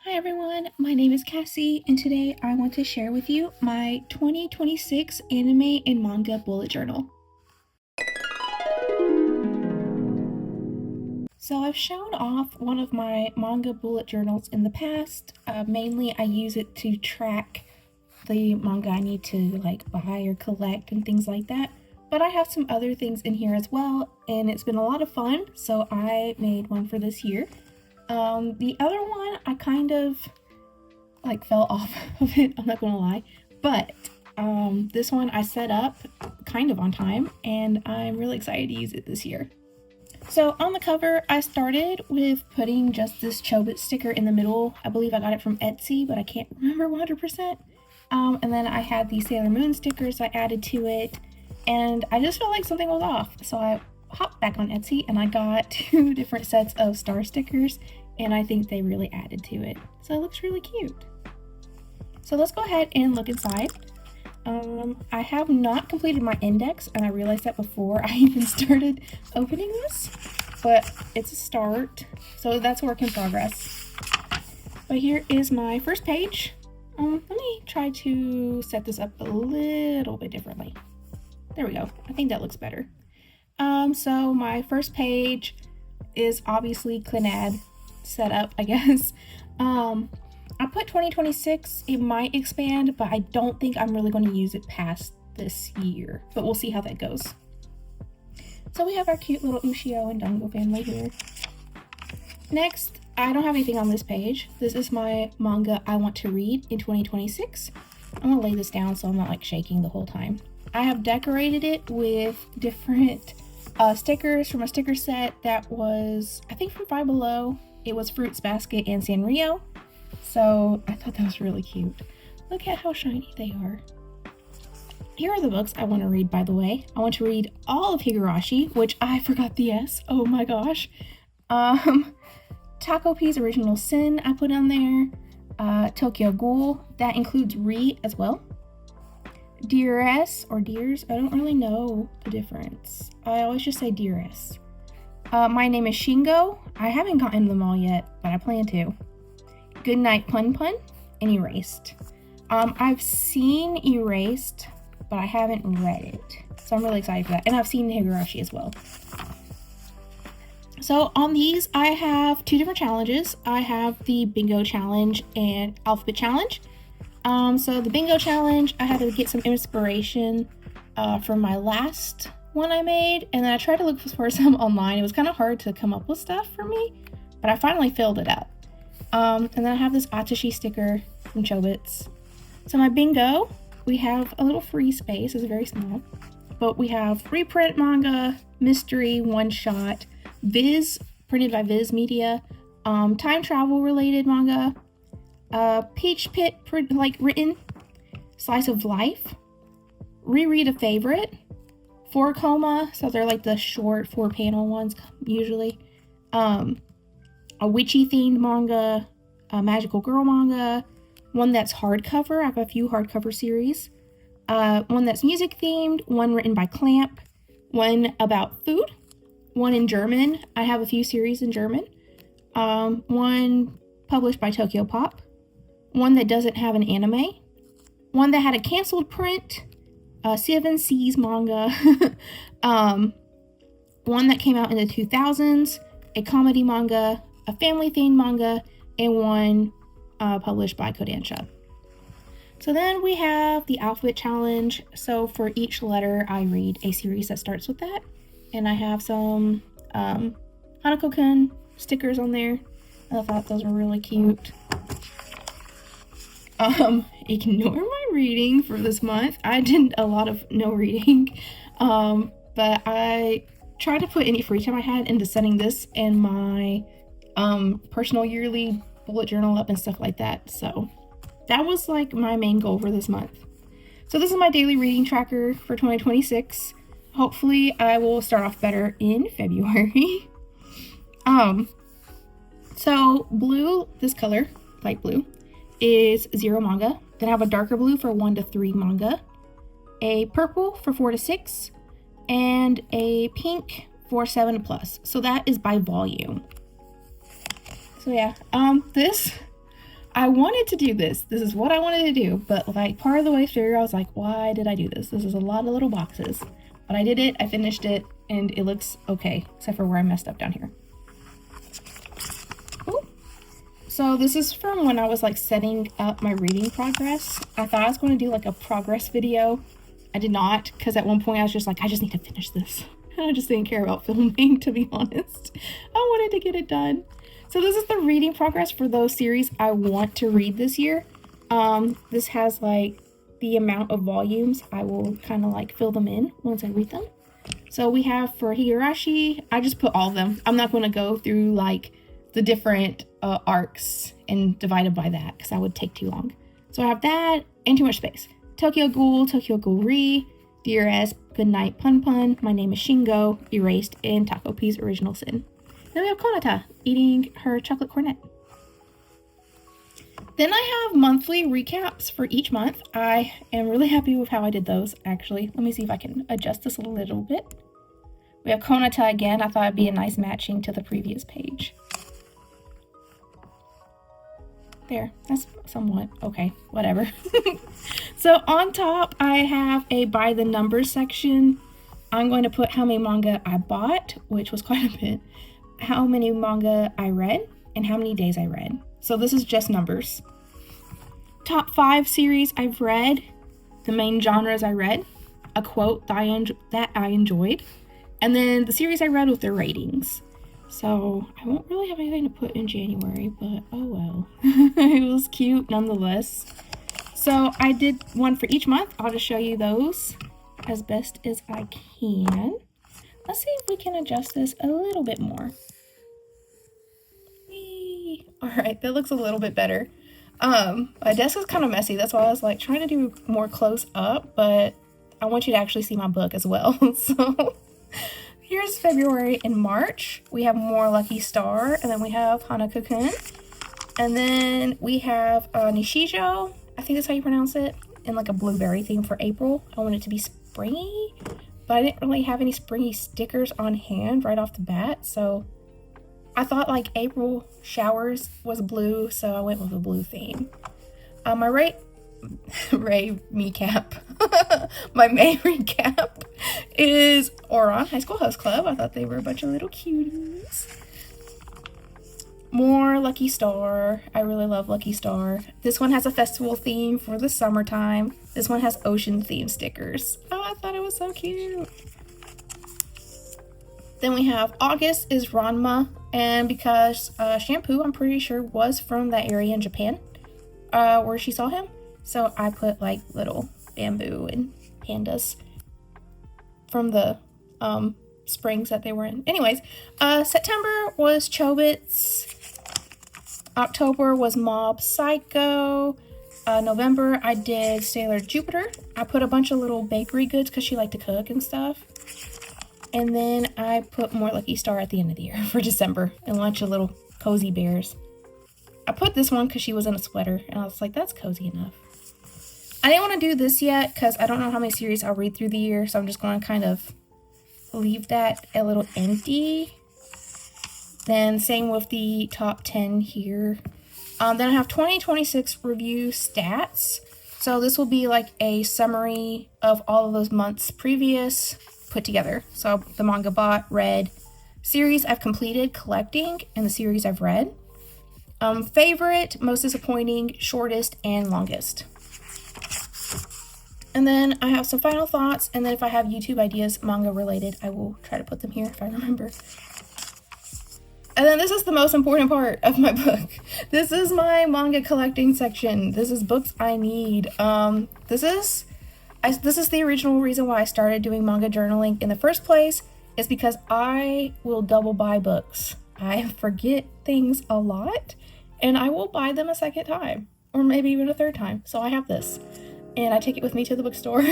Hi everyone, my name is Cassie, and today I want to share with you my 2026 anime and manga bullet journal. So I've shown off one of my manga bullet journals in the past. Mainly I use it to track the manga I need to buy or collect and things like that. But I have some other things in here as well, and it's been a lot of fun, so I made one for this year. The other one I kind of fell off of it, I'm not gonna lie, but this one I set up kind of on time, and I'm really excited to use it this year. So on the cover, I started with putting just this Chobit sticker in the middle. I believe I got it from Etsy, but I can't remember 100%. And then I had the Sailor Moon stickers I added to it, and I just felt like something was off. So I hopped back on Etsy and I got 2 different sets of star stickers, and I think they really added to it. So it looks really cute. So let's go ahead and look inside. I have not completed my index, and I realized that before I even started opening this, but it's a start, so that's work in progress. But here is my first page. Let me try to set this up a little bit differently. There we go. I think that looks better. So my first page is obviously Clannad setup, I guess. I put 2026, it might expand, but I don't think I'm really going to use it past this year, but we'll see how that goes. So we have our cute little Ushio and Dango family here. Next, I don't have anything on this page. This is my manga I want to read in 2026. I'm going to lay this down so I'm not shaking the whole time. I have decorated it with different stickers from a sticker set that was, I think, from Five Below. It was Fruits Basket and Sanrio. So I thought that was really cute. Look at how shiny they are. Here are the books I want to read, by the way. I want to read all of Higurashi, which I forgot the S. Oh my gosh. Takopi's Original Sin I put on there. Tokyo Ghoul. That includes Re as well. Dearest or Dears. I don't really know the difference. I always just say Dearest. My Name is Shingo. I haven't gotten them all yet, but I plan to. Goodnight Pun Pun and Erased. I've seen Erased, but I haven't read it, so I'm really excited for that. And I've seen Higurashi as well. So on these, I have 2 different challenges. I have the Bingo Challenge and Alphabet Challenge. So the Bingo Challenge, I had to get some inspiration from my last one I made, and then I tried to look for some online. It was kind of hard to come up with stuff for me, but I finally filled it out. And then I have this Atashi sticker from Chobits. So my bingo, we have a little free space. It's very small. But we have reprint manga, mystery, one-shot, Viz, printed by Viz Media, time travel related manga, Peach Pit, written, Slice of Life, reread a favorite, 4 Coma, so they're the short 4-panel ones usually, a witchy themed manga, a magical girl manga, one that's hardcover. I have a few hardcover series, one that's music themed, one written by Clamp, one about food, one in German. I have a few series in German, one published by Tokyo Pop, one that doesn't have an anime, one that had a canceled print, 7 Seas manga, one that came out in the 2000s, a comedy manga, a family-themed manga, and one published by Kodansha. So then we have the Alphabet Challenge. So for each letter, I read a series that starts with that. And I have some Hanako-kun stickers on there. I thought those were really cute. Ignore my reading for this month. I did a lot of no reading. But I tried to put any free time I had into setting this and my personal yearly bullet journal up and stuff like that. So that was my main goal for this month. So this is my daily reading tracker for 2026. Hopefully I will start off better in February. So blue, this color, light blue, is 0 manga. Then I have a darker blue for 1 to 3 manga, a purple for 4 to 6, and a pink for 7 to plus. So that is by volume. So yeah, this I wanted to do this. This is what I wanted to do. But like part of the way through, I was like, why did I do this? This is a lot of little boxes. But I did it. I finished it. And it looks okay. Except for where I messed up down here. Ooh. So this is from when I was like setting up my reading progress. I thought I was going to do like a progress video. I did not. Because at one point I was just like, I just need to finish this. I just didn't care about filming, to be honest. I wanted to get it done. So this is the reading progress for those series I want to read this year. This has like the amount of volumes. I will kind of like fill them in once I read them. So we have for Higurashi, I just put all of them. I'm not going to go through like the different arcs and divide it by that because that would take too long. So I have that and too much space. Tokyo Ghoul, Tokyo Ghoul Re, Dear S, Goodnight Pun Pun, My Name is Shingo, Erased, and Taco P's Original Sin. Then we have Konata eating her chocolate cornet. Then I have monthly recaps for each month. I am really happy with how I did those, actually. Let me see if I can adjust this a little bit. We have Konata again. I thought it'd be a nice matching to the previous page. There, that's somewhat okay, whatever. So on top, I have a by the numbers section. I'm going to put how many manga I bought, which was quite a bit, how many manga I read, and how many days I read. So this is just numbers. Top 5 series I've read, the main genres I read, a quote that I enjoyed, and then the series I read with their ratings. So I won't really have anything to put in January, but oh well. It was cute nonetheless. So I did one for each month. I'll just show you those as best as I can. Let's see if we can adjust this a little bit more. All right, that looks a little bit better. My desk is kind of messy. That's why I was like trying to do more close up, but I want you to actually see my book as well. So here's February and March. We have more Lucky Star, and then we have Hanako-kun. And then we have Nishijo, I think that's how you pronounce it, in like a blueberry theme for April. I want it to be springy, but I didn't really have any springy stickers on hand right off the bat, so I thought like April showers was blue, so I went with a blue theme. My Ray recap, my main recap is Ouran High School Host Club. I thought they were a bunch of little cuties. More Lucky Star. I really love Lucky Star. This one has a festival theme for the summertime. This one has ocean theme stickers. Oh, I thought it was so cute. Then we have August is Ranma, and because Shampoo, I'm pretty sure, was from that area in Japan where she saw him. So I put like little bamboo and pandas from the springs that they were in. Anyways, September was Chobits. October was Mob Psycho. November I did Sailor Jupiter. I put a bunch of little bakery goods because she liked to cook and stuff. And then I put more Lucky Star at the end of the year for December and a bunch of little cozy bears. I put this one because she was in a sweater and I was like, that's cozy enough. I didn't want to do this yet because I don't know how many series I'll read through the year, so I'm just going to kind of leave that a little empty. Then same with the top 10 here. Then I have 2026 review stats. So this will be like a summary of all of those months previous put together. So the manga bought, read, series I've completed collecting, and the series I've read. Favorite, most disappointing, shortest, and longest. And then I have some final thoughts, and then if I have YouTube ideas manga related, I will try to put them here if I remember. And then this is the most important part of my book. This is my manga collecting section. This is books I need. This is the original reason why I started doing manga journaling in the first place, is because I will double buy books. I forget things a lot, and I will buy them a second time, or maybe even a third time. So I have this, and I take it with me to the bookstore.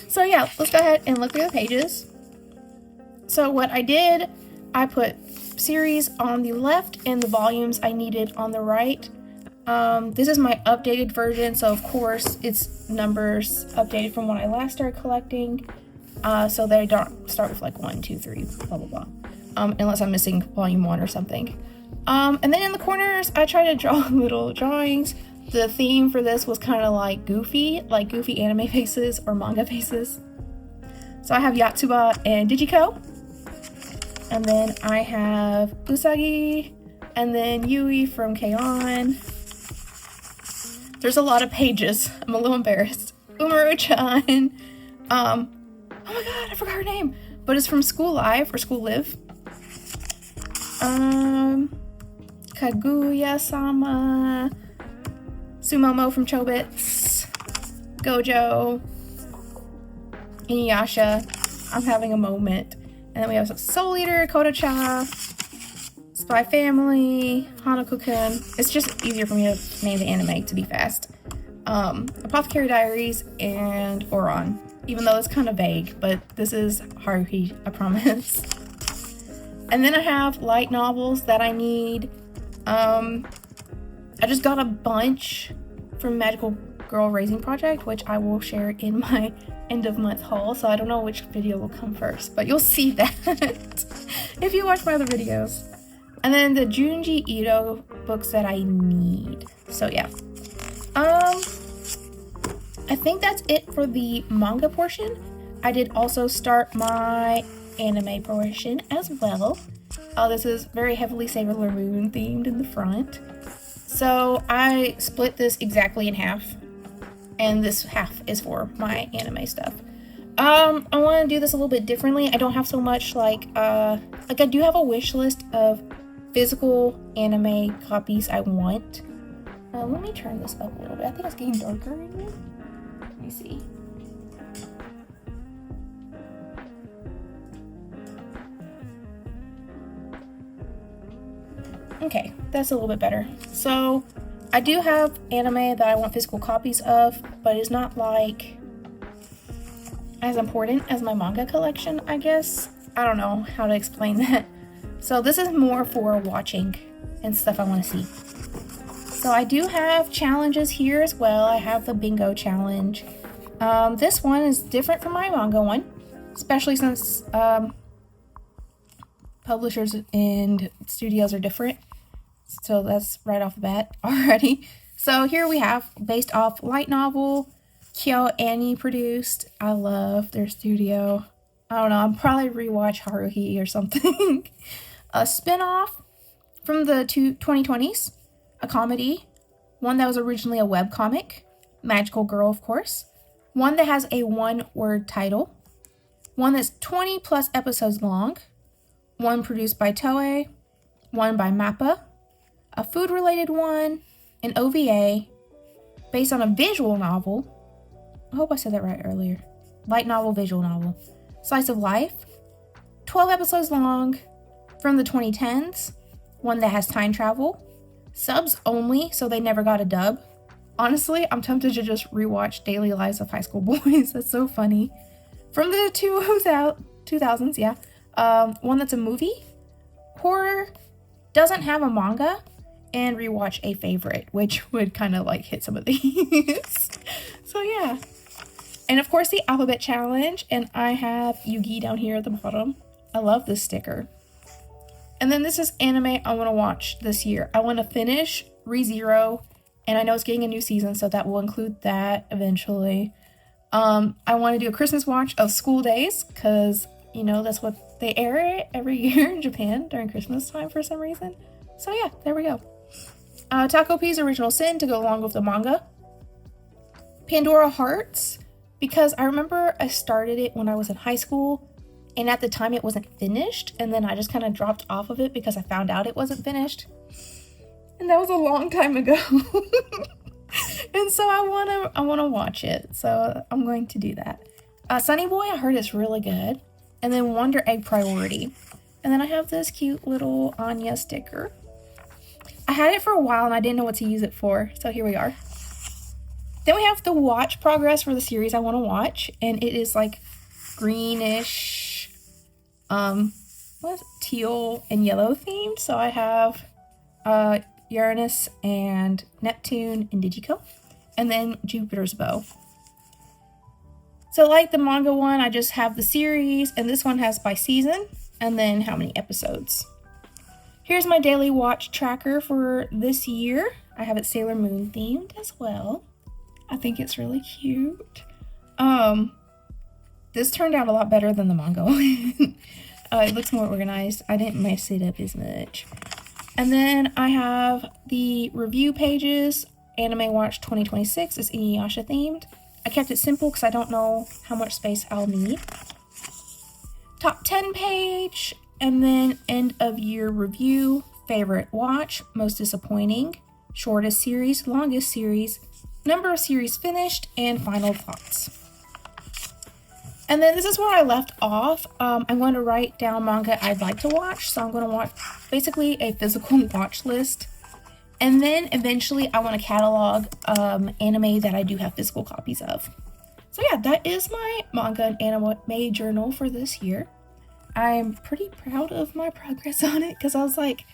So yeah, let's go ahead and look through the pages. So what I did, I put series on the left and the volumes I needed on the right. This is my updated version, so of course it's numbers updated from when I last started collecting, so they don't start with like 1, 2, 3, blah blah blah, unless I'm missing volume 1 or something. And then in the corners, I try to draw little drawings. The theme for this was kind of like goofy anime faces or manga faces. So I have Yotsuba and Digiko. And then I have Usagi. And then Yui from K-On! There's a lot of pages. I'm a little embarrassed. Umaru-chan. Oh my god, I forgot her name. But it's from School Live or School Live. Kaguya-sama. Sumomo from Chobits. Gojo. Inuyasha. I'm having a moment. And then we have Soul Eater, Koda-cha. Spy Family, Hanako-kun. It's just easier for me to name the anime to be fast. Apothecary Diaries, and Oron. Even though it's kind of vague, but this is Haruhi, I promise. And then I have light novels that I need. I just got a bunch from Magical Girl Raising Project, which I will share in my end of month haul, so I don't know which video will come first, but you'll see that if you watch my other videos. And then the Junji Ito books that I need. So yeah. I think that's it for the manga portion. I did also start my anime portion as well. This is very heavily Sailor Moon themed in the front. So I split this exactly in half. And this half is for my anime stuff. I want to do this a little bit differently. I don't have so much like I do have a wish list of physical anime copies I want. Let me turn this up a little bit. I think it's getting darker in here. Let me see. Okay, that's a little bit better. So, I do have anime that I want physical copies of, but it's not like as important as my manga collection, I guess. I don't know how to explain that. So this is more for watching and stuff I want to see. So I do have challenges here as well. I have the bingo challenge. This one is different from my manga one, especially since publishers and studios are different. So that's right off the bat already. So here we have, based off light novel, Kyo Annie produced. I love their studio. I don't know, I'll probably rewatch Haruhi or something. A spin-off from the 2020s, a comedy, one that was originally a webcomic, Magical Girl, of course, one that has a one-word title, one that's 20 plus episodes long, one produced by Toei, one by Mappa, a food-related one, an OVA, based on a visual novel. I hope I said that right earlier. Light novel, visual novel. Slice of life, 12 episodes long, from the 2010s, one that has time travel, subs only, so they never got a dub. Honestly, I'm tempted to just rewatch Daily Lives of High School Boys. That's so funny. From the 2000s, yeah. One that's a movie, horror, doesn't have a manga, and rewatch a favorite, which would kind of like hit some of these. So yeah. And of course the alphabet challenge, and I have Yugi down here at the bottom. I love this sticker. And then this is anime I want to watch this year. I want to finish ReZero, and I know it's getting a new season, so that will include that eventually. I want to do a Christmas watch of School Days, because, you know, that's what they air every year in Japan during Christmas time for some reason. So yeah, there we go. Taco P's Original Sin to go along with the manga. Pandora Hearts, because I remember I started it when I was in high school, and at the time it wasn't finished, and then I just kind of dropped off of it because I found out it wasn't finished. And that was a long time ago. And so I wanna watch it. So I'm going to do that. Sunny Boy, I heard it's really good. And then Wonder Egg Priority. And then I have this cute little Anya sticker. I had it for a while and I didn't know what to use it for. So here we are. Then we have the watch progress for the series I want to watch. And it is like greenish, teal and yellow themed. So I have Uranus and Neptune and Digiko. And then Jupiter's Bow. So like the manga one, I just have the series, and this one has by season, and then how many episodes. Here's my daily watch tracker for this year. I have it Sailor Moon themed as well. I think it's really cute. This turned out a lot better than the manga one. It looks more organized. I didn't mess it up as much. And then I have the review pages. Anime Watch 2026 is Inuyasha themed. I kept it simple because I don't know how much space I'll need. Top 10 page, and then end of year review, favorite watch, most disappointing, shortest series, longest series, number of series finished, and final thoughts. And then this is where I left off. I'm going to write down manga I'd like to watch. So I'm going to watch basically a physical watch list. And then eventually I want to catalog anime that I do have physical copies of. So yeah, that is my manga and anime journal for this year. I'm pretty proud of my progress on it because I was like,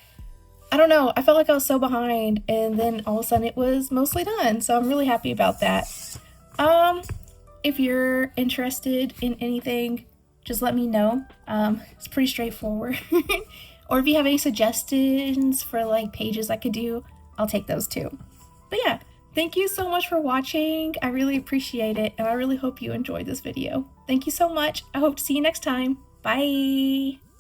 I don't know, I felt like I was so behind, and then all of a sudden it was mostly done. So I'm really happy about that. If you're interested in anything, just let me know. It's pretty straightforward. Or if you have any suggestions for like pages I could do, I'll take those too. But yeah, thank you so much for watching. I really appreciate it, and I really hope you enjoyed this video. Thank you so much. I hope to see you next time. Bye!